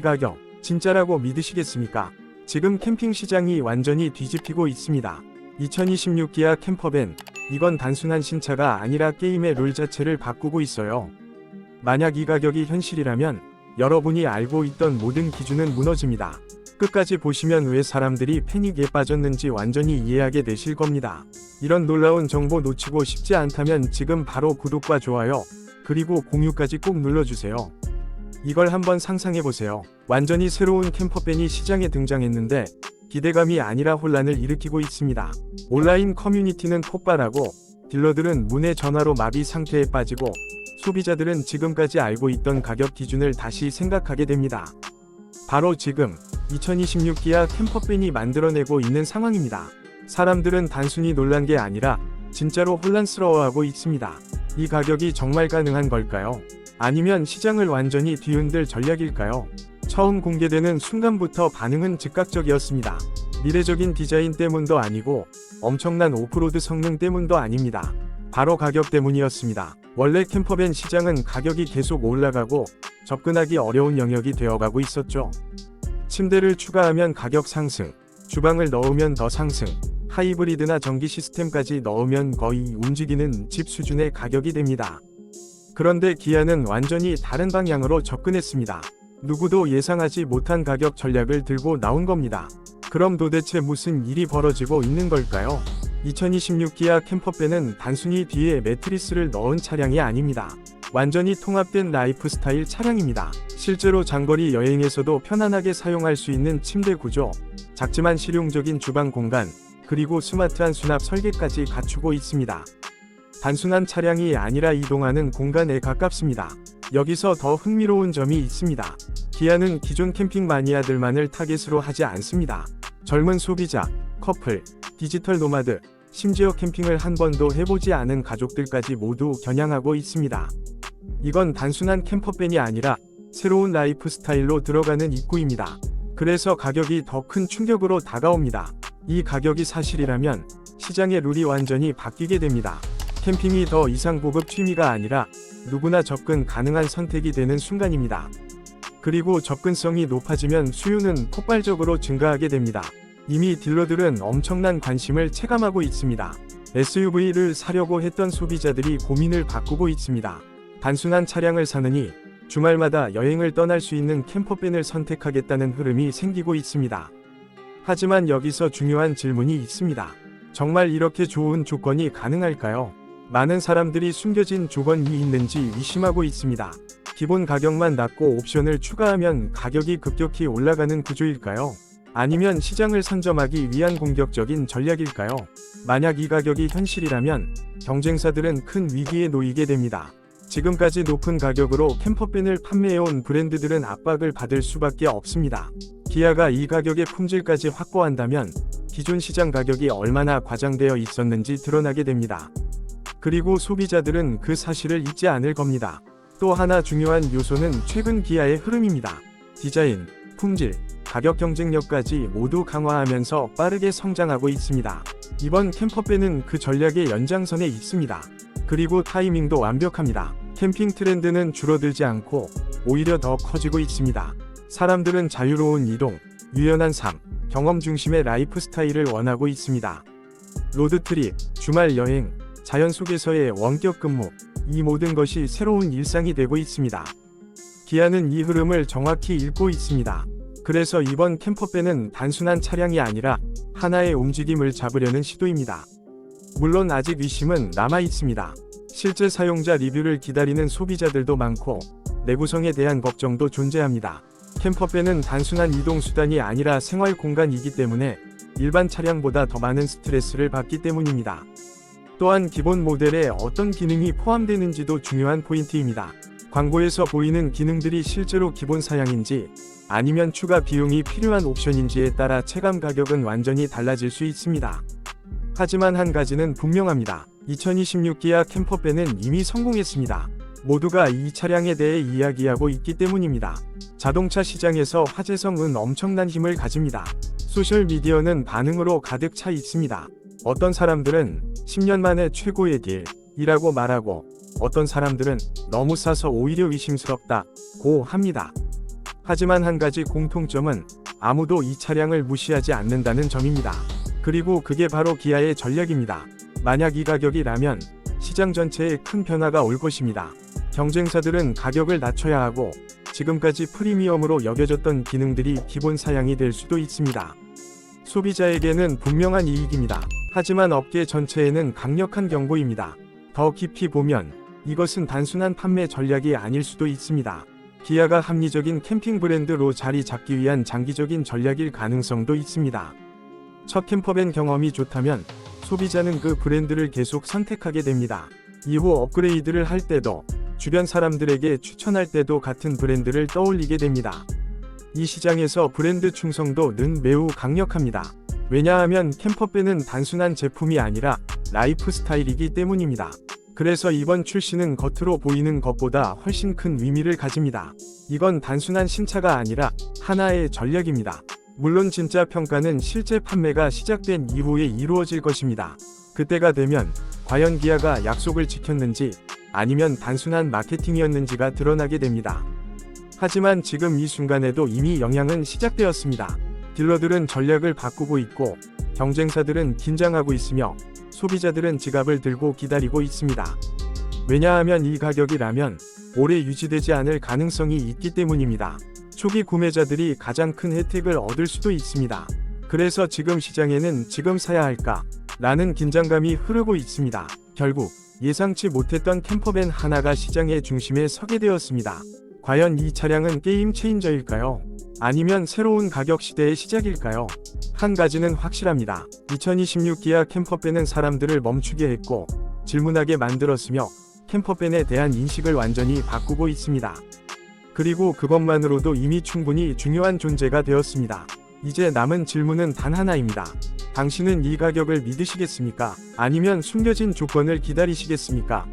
가격 진짜라고 믿으시겠습니까? 지금 캠핑 시장이 완전히 뒤집히고 있습니다. 2026 기아 캠퍼밴, 이건 단순한 신차가 아니라 게임의 룰 자체를 바꾸고 있어요. 만약 이 가격이 현실이라면 여러분이 알고 있던 모든 기준은 무너집니다. 끝까지 보시면 왜 사람들이 패닉에 빠졌는지 완전히 이해하게 되실 겁니다. 이런 놀라운 정보 놓치고 싶지 않다면 지금 바로 구독과 좋아요, 그리고 공유까지 꼭 눌러주세요. 이걸 한번 상상해보세요. 완전히 새로운 캠퍼밴이 시장에 등장했는데 기대감이 아니라 혼란을 일으키고 있습니다. 온라인 커뮤니티는 폭발하고 딜러들은 문의 전화로 마비 상태에 빠지고 소비자들은 지금까지 알고 있던 가격 기준을 다시 생각하게 됩니다. 바로 지금 2026 기아 캠퍼밴이 만들어내고 있는 상황입니다. 사람들은 단순히 놀란 게 아니라 진짜로 혼란스러워하고 있습니다. 이 가격이 정말 가능한 걸까요? 아니면 시장을 완전히 뒤흔들 전략일까요? 처음 공개되는 순간부터 반응은 즉각적이었습니다. 미래적인 디자인 때문도 아니고 엄청난 오프로드 성능 때문도 아닙니다. 바로 가격 때문이었습니다. 원래 캠퍼밴 시장은 가격이 계속 올라가고 접근하기 어려운 영역이 되어가고 있었죠. 침대를 추가하면 가격 상승, 주방을 넣으면 더 상승, 하이브리드나 전기 시스템까지 넣으면 거의 움직이는 집 수준의 가격이 됩니다. 그런데 기아는 완전히 다른 방향으로 접근했습니다. 누구도 예상하지 못한 가격 전략을 들고 나온 겁니다. 그럼 도대체 무슨 일이 벌어지고 있는 걸까요? 2026 기아 캠퍼밴은 단순히 뒤에 매트리스를 넣은 차량이 아닙니다. 완전히 통합된 라이프스타일 차량입니다. 실제로 장거리 여행에서도 편안하게 사용할 수 있는 침대 구조, 작지만 실용적인 주방 공간, 그리고 스마트한 수납 설계까지 갖추고 있습니다. 단순한 차량이 아니라 이동하는 공간에 가깝습니다. 여기서 더 흥미로운 점이 있습니다. 기아는 기존 캠핑 마니아들만을 타겟으로 하지 않습니다. 젊은 소비자, 커플, 디지털 노마드, 심지어 캠핑을 한 번도 해보지 않은 가족들까지 모두 겨냥하고 있습니다. 이건 단순한 캠퍼밴이 아니라 새로운 라이프 스타일로 들어가는 입구입니다. 그래서 가격이 더 큰 충격으로 다가옵니다. 이 가격이 사실이라면 시장의 룰이 완전히 바뀌게 됩니다. 캠핑이 더 이상 고급 취미가 아니라 누구나 접근 가능한 선택이 되는 순간입니다. 그리고 접근성이 높아지면 수요는 폭발적으로 증가하게 됩니다. 이미 딜러들은 엄청난 관심을 체감하고 있습니다. SUV를 사려고 했던 소비자들이 고민을 바꾸고 있습니다. 단순한 차량을 사느니 주말마다 여행을 떠날 수 있는 캠퍼밴을 선택하겠다는 흐름이 생기고 있습니다. 하지만 여기서 중요한 질문이 있습니다. 정말 이렇게 좋은 조건이 가능할까요? 많은 사람들이 숨겨진 조건이 있는지 의심하고 있습니다. 기본 가격만 낮고 옵션을 추가하면 가격이 급격히 올라가는 구조일까요? 아니면 시장을 선점하기 위한 공격적인 전략일까요? 만약 이 가격이 현실이라면 경쟁사들은 큰 위기에 놓이게 됩니다. 지금까지 높은 가격으로 캠퍼밴을 판매해온 브랜드들은 압박을 받을 수밖에 없습니다. 기아가 이 가격의 품질까지 확보한다면 기존 시장 가격이 얼마나 과장되어 있었는지 드러나게 됩니다. 그리고 소비자들은 그 사실을 잊지 않을 겁니다. 또 하나 중요한 요소는 최근 기아의 흐름입니다. 디자인, 품질, 가격 경쟁력까지 모두 강화하면서 빠르게 성장하고 있습니다. 이번 캠퍼밴은 그 전략의 연장선에 있습니다. 그리고 타이밍도 완벽합니다. 캠핑 트렌드는 줄어들지 않고 오히려 더 커지고 있습니다. 사람들은 자유로운 이동, 유연한 삶, 경험 중심의 라이프 스타일을 원하고 있습니다. 로드트립, 주말 여행, 자연 속에서의 원격 근무, 이 모든 것이 새로운 일상이 되고 있습니다. 기아는 이 흐름을 정확히 읽고 있습니다. 그래서 이번 캠퍼밴은 단순한 차량이 아니라 하나의 움직임을 잡으려는 시도입니다. 물론 아직 의심은 남아 있습니다. 실제 사용자 리뷰를 기다리는 소비자들도 많고 내구성에 대한 걱정도 존재합니다. 캠퍼밴은 단순한 이동 수단이 아니라 생활 공간이기 때문에 일반 차량보다 더 많은 스트레스를 받기 때문입니다. 또한 기본 모델에 어떤 기능이 포함되는지도 중요한 포인트입니다. 광고에서 보이는 기능들이 실제로 기본 사양인지 아니면 추가 비용이 필요한 옵션인지에 따라 체감 가격은 완전히 달라질 수 있습니다. 하지만 한 가지는 분명합니다. 2026 기아 캠퍼밴은 이미 성공했습니다. 모두가 이 차량에 대해 이야기하고 있기 때문입니다. 자동차 시장에서 화제성은 엄청난 힘을 가집니다. 소셜미디어는 반응으로 가득 차 있습니다. 어떤 사람들은 10년 만에 최고의 딜이라고 말하고 어떤 사람들은 너무 싸서 오히려 의심스럽다고 합니다. 하지만 한 가지 공통점은 아무도 이 차량을 무시하지 않는다는 점입니다. 그리고 그게 바로 기아의 전략입니다. 만약 이 가격이라면 시장 전체에 큰 변화가 올 것입니다. 경쟁사들은 가격을 낮춰야 하고 지금까지 프리미엄으로 여겨졌던 기능들이 기본 사양이 될 수도 있습니다. 소비자에게는 분명한 이익입니다. 하지만 업계 전체에는 강력한 경고입니다. 더 깊이 보면 이것은 단순한 판매 전략이 아닐 수도 있습니다. 기아가 합리적인 캠핑 브랜드로 자리 잡기 위한 장기적인 전략일 가능성도 있습니다. 첫 캠퍼밴 경험이 좋다면 소비자는 그 브랜드를 계속 선택하게 됩니다. 이후 업그레이드를 할 때도 주변 사람들에게 추천할 때도 같은 브랜드를 떠올리게 됩니다. 이 시장에서 브랜드 충성도는 매우 강력합니다. 왜냐하면 캠퍼밴은 단순한 제품이 아니라 라이프 스타일이기 때문입니다. 그래서 이번 출시는 겉으로 보이는 것보다 훨씬 큰 의미를 가집니다. 이건 단순한 신차가 아니라 하나의 전략입니다. 물론 진짜 평가는 실제 판매가 시작된 이후에 이루어질 것입니다. 그때가 되면 과연 기아가 약속을 지켰는지 아니면 단순한 마케팅이었는지가 드러나게 됩니다. 하지만 지금 이 순간에도 이미 영향은 시작되었습니다. 딜러들은 전략을 바꾸고 있고 경쟁사들은 긴장하고 있으며 소비자들은 지갑을 들고 기다리고 있습니다. 왜냐하면 이 가격이라면 오래 유지되지 않을 가능성이 있기 때문입니다. 초기 구매자들이 가장 큰 혜택을 얻을 수도 있습니다. 그래서 지금 시장에는 지금 사야 할까? 라는 긴장감이 흐르고 있습니다. 결국 예상치 못했던 캠퍼밴 하나가 시장의 중심에 서게 되었습니다. 과연 이 차량은 게임 체인저일까요? 아니면 새로운 가격 시대의 시작일까요? 한 가지는 확실합니다. 2026 기아 캠퍼밴은 사람들을 멈추게 했고 질문하게 만들었으며 캠퍼밴에 대한 인식을 완전히 바꾸고 있습니다. 그리고 그것만으로도 이미 충분히 중요한 존재가 되었습니다. 이제 남은 질문은 단 하나입니다. 당신은 이 가격을 믿으시겠습니까? 아니면 숨겨진 조건을 기다리시겠습니까?